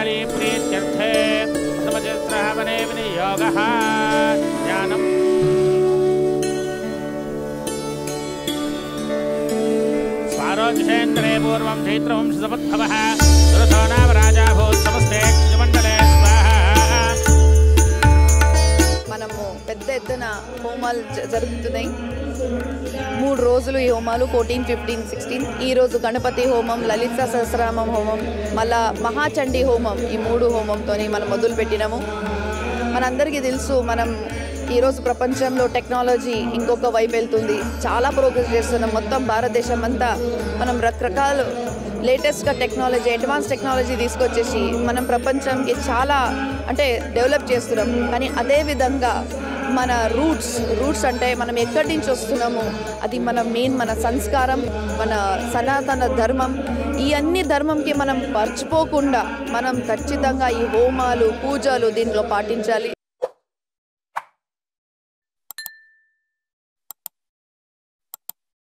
काली प्रीत्यर्थे समचित्रहवने विनियोगः ज्ञानम् स्वारोजिषेन्द्रे पूर्वं चैत्रवंशसमुद्भवः ऋतो नाम राजा भूत् समस्ते क्षुमण्डले स्वाहा మనము పెద్ద ఎత్తున హోమాలు జరుగుతున్నాయి 3 రోజులు ఈ హోమాలు 14, 15, 16 ఈ రోజు గణపతి హోమం లలిత సహస్రనామం హోమం మళ్ళా మహాచండీ హోమం ఈ 3 హోమంతోని మనం మొదలు పెట్టినాము మనందరికీ తెలుసు మనం ఈరోజు ప్రపంచంలో టెక్నాలజీ ఇంకొక వైపు వెళ్తుంది చాలా ప్రోగ్రెస్ చేస్తున్నాం మొత్తం భారతదేశం అంతా మనం రకరకాల లేటెస్ట్గా టెక్నాలజీ అడ్వాన్స్ టెక్నాలజీ తీసుకొచ్చేసి మనం ప్రపంచంకి చాలా అంటే డెవలప్ చేస్తున్నాం కానీ అదేవిధంగా మన రూట్స్ అంటే మనం ఎక్కడి నుంచి వస్తున్నాము అది మన మెయిన్ మన సంస్కారం మన సనాతన ధర్మం ఈ అన్ని ధర్మంకి మనం మర్చిపోకుండా మనం ఖచ్చితంగా ఈ హోమాలు పూజలు దీనిలో పాటించాలి